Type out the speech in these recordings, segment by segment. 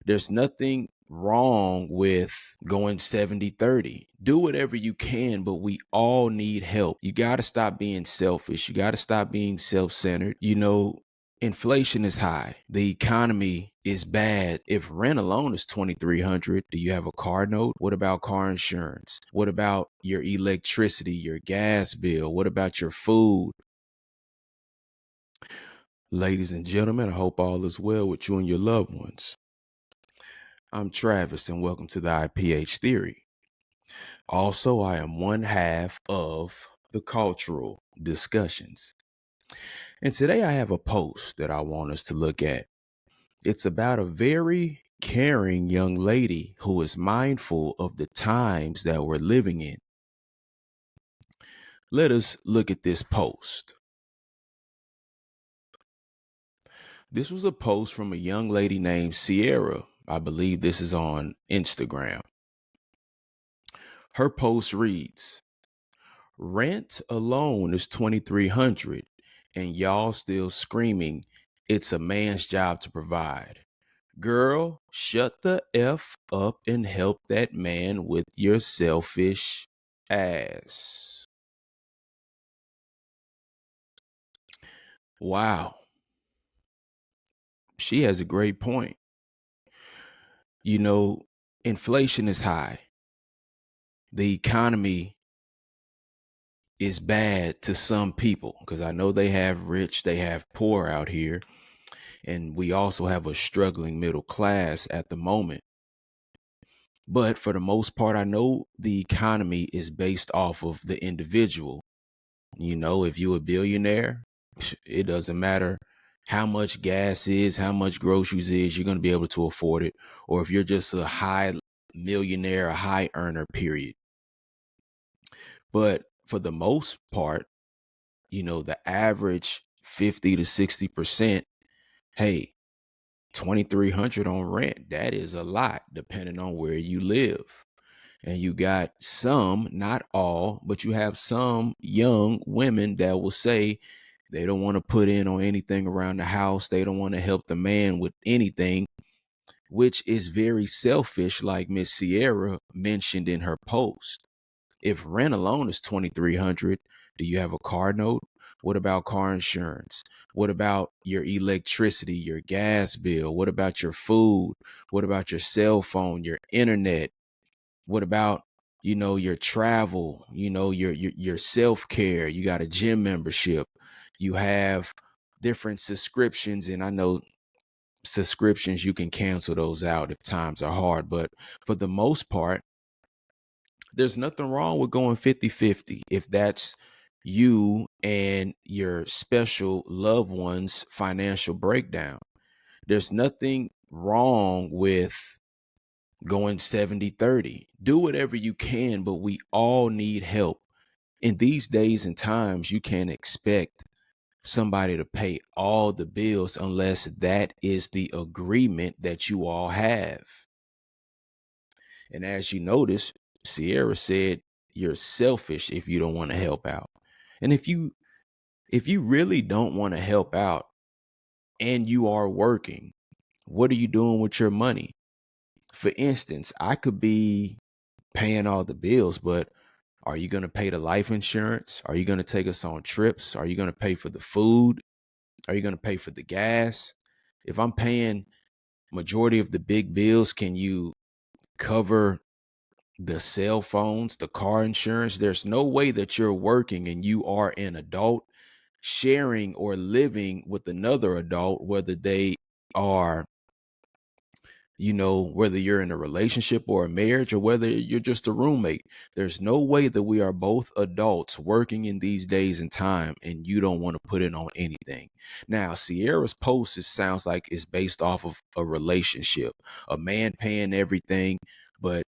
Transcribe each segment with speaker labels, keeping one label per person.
Speaker 1: There's nothing wrong with going 70-30. Do whatever you can, but we all need help. You got to stop being selfish. You got to stop being self-centered. Inflation is high. The economy is bad. If rent alone is $2,300, do you have a car note? What about car insurance? What about your electricity, your gas bill? What about your food? Ladies and gentlemen, I hope all is well with you and your loved ones. I'm Travis, and welcome to the IPH Theory. Also, I am one half of the Cultural Discussions. And today I have a post that I want us to look at. It's about a very caring young lady who is mindful of the times that we're living in. Let us look at this post. This was a post from a young lady named Sierra. I believe this is on Instagram. Her post reads, "Rent alone is $2,300 and y'all still screaming it's a man's job to provide. Girl, shut the F up and help that man with your selfish ass." Wow. She has a great point. Inflation is high. The economy is bad to some people because I know they have rich, they have poor out here. And we also have a struggling middle class at the moment. But for the most part, I know the economy is based off of the individual. If you're a billionaire, it doesn't matter how much gas is, how much groceries is, you're going to be able to afford it. Or if you're just a high millionaire, a high earner, period. But for the most part, the average 50 to 60%, hey, 2,300 on rent, that is a lot depending on where you live. And you got some, not all, but you have some young women that will say they don't want to put in on anything around the house. They don't want to help the man with anything, which is very selfish, like Miss Sierra mentioned in her post. If rent alone is 2,300, do you have a car note? What about car insurance? What about your electricity, your gas bill? What about your food? What about your cell phone, your internet? What about, your travel, your self-care? You got a gym membership. You have different subscriptions, and I know subscriptions, you can cancel those out if times are hard, but for the most part, there's nothing wrong with going 50-50 if that's you and your special loved one's financial breakdown. There's nothing wrong with going 70-30. Do whatever you can, but we all need help. In these days and times, you can't expect somebody to pay all the bills unless that is the agreement that you all have. And as you notice, Sierra said you're selfish if you don't want to help out. And if you really don't want to help out and you are working, what are you doing with your money? For instance, I could be paying all the bills, but are you going to pay the life insurance? Are you going to take us on trips? Are you going to pay for the food? Are you going to pay for the gas? If I'm paying majority of the big bills, can you cover the cell phones, the car insurance? There's no way that you're working and you are an adult sharing or living with another adult, whether they are, whether you're in a relationship or a marriage or whether you're just a roommate. There's no way that we are both adults working in these days and time and you don't want to put in on anything. Now, Sierra's post sounds like it's based off of a relationship, a man paying everything, but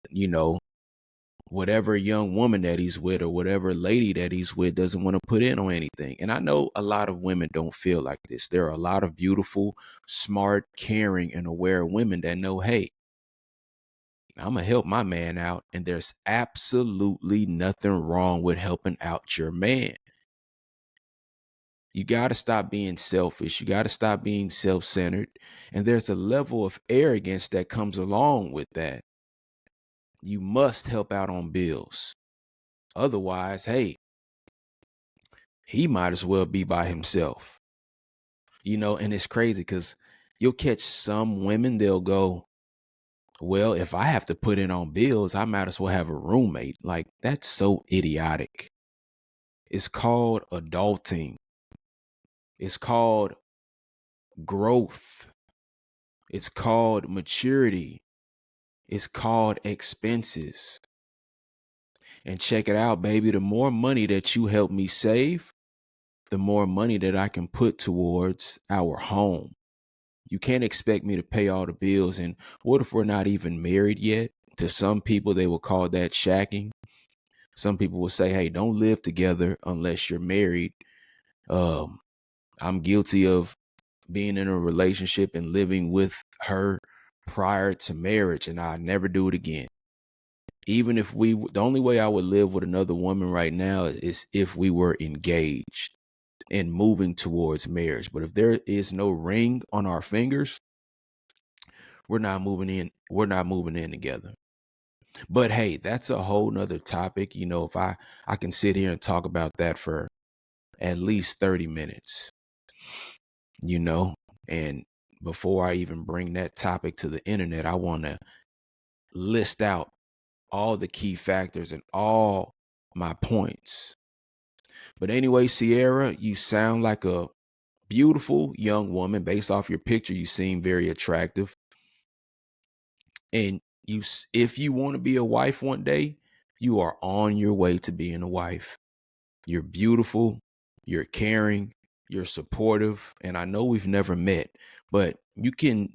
Speaker 1: whatever young woman that he's with or whatever lady that he's with doesn't want to put in on anything. And I know a lot of women don't feel like this. There are a lot of beautiful, smart, caring, and aware women that know, hey, I'm going to help my man out. And there's absolutely nothing wrong with helping out your man. You got to stop being selfish. You got to stop being self-centered. And there's a level of arrogance that comes along with that. You must help out on bills. Otherwise, hey, he might as well be by himself. And it's crazy because you'll catch some women, they'll go, well, if I have to put in on bills, I might as well have a roommate. Like, that's so idiotic. It's called adulting. It's called growth. It's called maturity. It's called expenses. And check it out, baby. The more money that you help me save, the more money that I can put towards our home. You can't expect me to pay all the bills. And what if we're not even married yet? To some people, they will call that shacking. Some people will say, hey, don't live together unless you're married. I'm guilty of being in a relationship and living with her prior to marriage, and I never do it again. Even if the only way I would live with another woman right now is if we were engaged and moving towards marriage. But if there is no ring on our fingers, we're not moving in together. But hey, that's a whole nother topic. If I can sit here and talk about that for at least 30 minutes, and before I even bring that topic to the internet, I want to list out all the key factors and all my points. But anyway, Sierra, you sound like a beautiful young woman. Based off your picture, you seem very attractive. And if you want to be a wife one day, you are on your way to being a wife. You're beautiful, you're caring, you're supportive. And I know we've never met, but you can,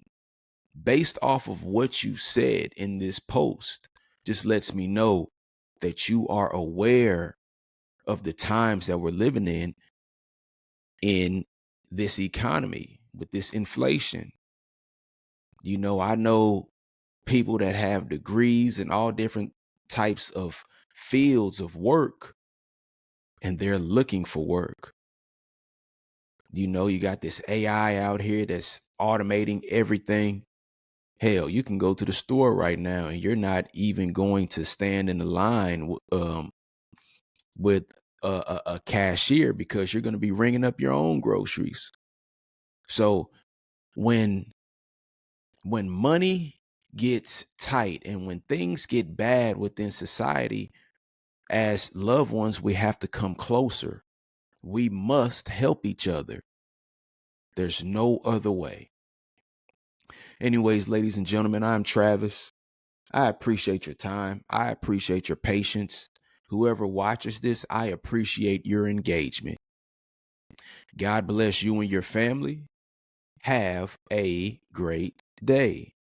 Speaker 1: based off of what you said in this post, just lets me know that you are aware of the times that we're living in this economy with this inflation. I know people that have degrees in all different types of fields of work, and they're looking for work. You got this AI out here that's automating everything. Hell, you can go to the store right now and you're not even going to stand in the line with a cashier because you're going to be ringing up your own groceries. So when money gets tight and when things get bad within society, as loved ones, we have to come closer. We must help each other. There's no other way. Anyways, ladies and gentlemen, I'm Travis. I appreciate your time. I appreciate your patience. Whoever watches this, I appreciate your engagement. God bless you and your family. Have a great day.